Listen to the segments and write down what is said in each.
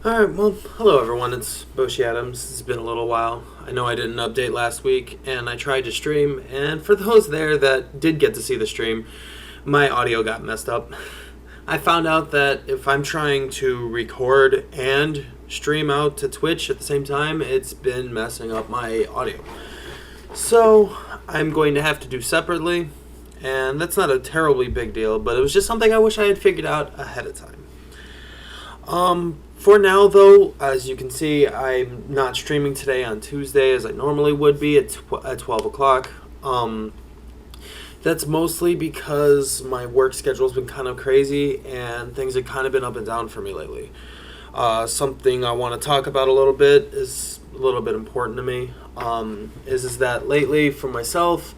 Alright, well, hello everyone, it's Boushi Adams. It's been a little while. I know I didn't update last week, and I tried to stream, and for those there that did get to see the stream, my audio got messed up. I found out that if I'm trying to record and stream out to Twitch at the same time, it's been messing up my audio. So, I'm going to have to do separately, and that's not a terribly big deal, but it was just something I wish I had figured out ahead of time. For now, though, as you can see, I'm not streaming today on Tuesday as I normally would be at 12 o'clock. That's mostly because my work schedule's been kind of crazy and things have kind of been up and down for me lately. Something I want to talk about a little bit is a little bit important to me. Is that lately for myself,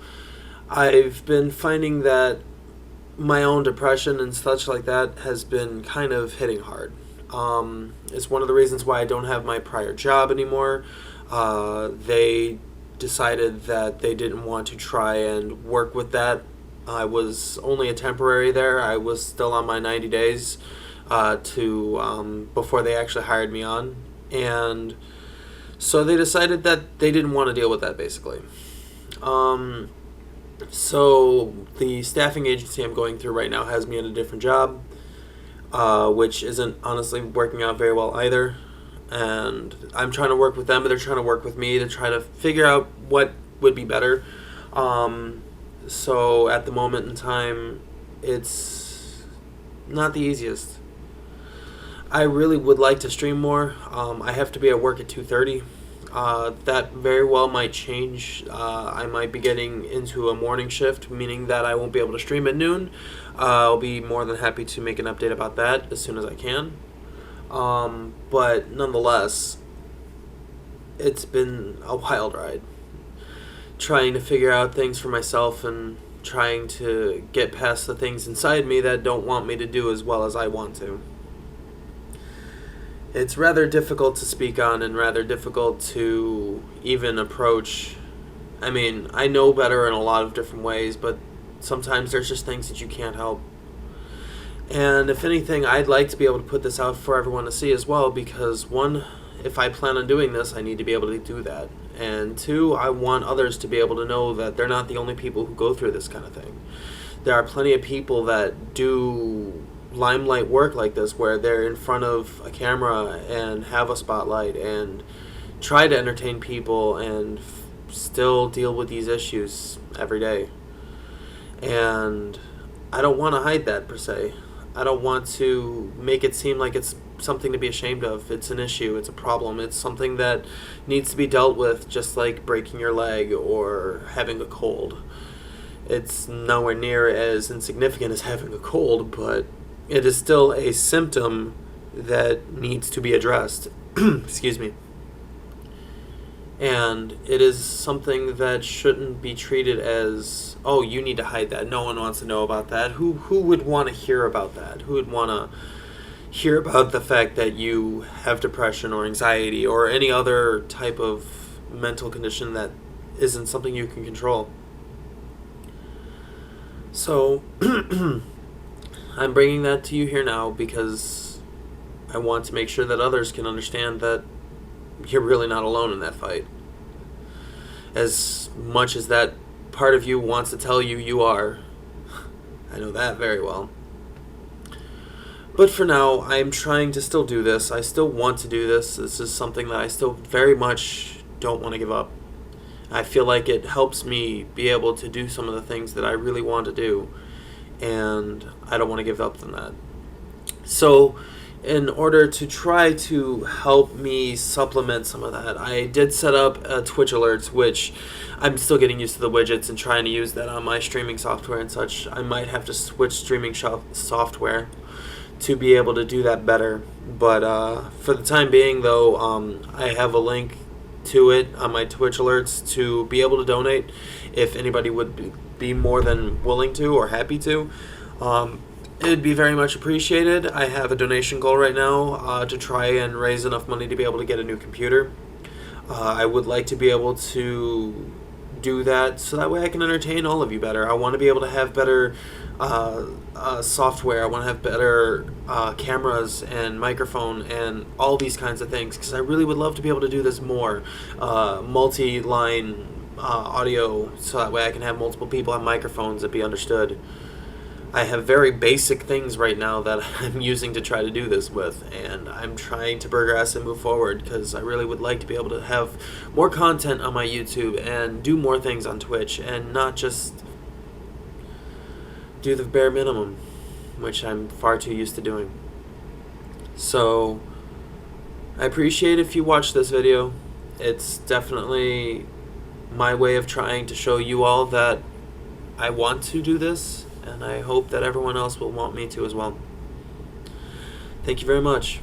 I've been finding that my own depression and such like that has been kind of hitting hard. It's one of the reasons why I don't have my prior job anymore. They decided that they didn't want to try and work with that. I was only a temporary there. I was still on my 90 days to before they actually hired me on. And so they decided that they didn't want to deal with that, basically. So the staffing agency I'm going through right now has me in a different job. Which isn't honestly working out very well either. And I'm trying to work with them, but they're trying to work with me to try to figure out what would be better. So at the moment in time, it's not the easiest. I really would like to stream more. I have to be at work at 2:30. That very well might change. I might be getting into a morning shift, meaning that I won't be able to stream at noon. I'll be more than happy to make an update about that as soon as I can. But nonetheless, it's been a wild ride. Trying to figure out things for myself and trying to get past the things inside me that don't want me to do as well as I want to. It's rather difficult to speak on and rather difficult to even approach. I mean, I know better in a lot of different ways, but sometimes there's just things that you can't help. And if anything, I'd like to be able to put this out for everyone to see as well, because one, if I plan on doing this, I need to be able to do that. And two, I want others to be able to know that they're not the only people who go through this kind of thing. There are plenty of people that do limelight work like this, where they're in front of a camera and have a spotlight and try to entertain people and still deal with these issues every day. And I don't want to hide that per se. I don't want to make it seem like it's something to be ashamed of. It's an issue, it's a problem, it's something that needs to be dealt with, just like breaking your leg or having a cold. It's nowhere near as insignificant as having a cold, but it is still a symptom that needs to be addressed. Excuse me. And it is something that shouldn't be treated as, oh, you need to hide that. No one wants to know about that. Who would want to hear about that? Who would want to hear about the fact that you have depression or anxiety or any other type of mental condition that isn't something you can control? So I'm bringing that to you here now because I want to make sure that others can understand that you're really not alone in that fight. As much as that part of you wants to tell you you are. I know that very well. But for now, I'm trying to still do this. I still want to do this. This is something that I still very much don't want to give up. I feel like it helps me be able to do some of the things that I really want to do. And I don't want to give up on that. So, in order to try to help me supplement some of that, I did set up Twitch alerts, which I'm still getting used to the widgets and trying to use that on my streaming software and such. I might have to switch streaming software to be able to do that better. But for the time being, though, I have a link to it on my Twitch alerts to be able to donate if anybody would be more than willing to or happy to. It'd be very much appreciated. I have a donation goal right now to try and raise enough money to be able to get a new computer. I would like to be able to do that so that way I can entertain all of you better. I want to be able to have better software. I want to have better cameras and microphone and all these kinds of things, because I really would love to be able to do this more. Multi-line audio, so that way I can have multiple people have microphones that be understood. I have very basic things right now that I'm using to try to do this with, and I'm trying to progress and move forward, because I really would like to be able to have more content on my YouTube and do more things on Twitch, and not just do the bare minimum, which I'm far too used to doing. So I appreciate if you watch this video. It's definitely my way of trying to show you all that I want to do this, and I hope that everyone else will want me to as well. Thank you very much.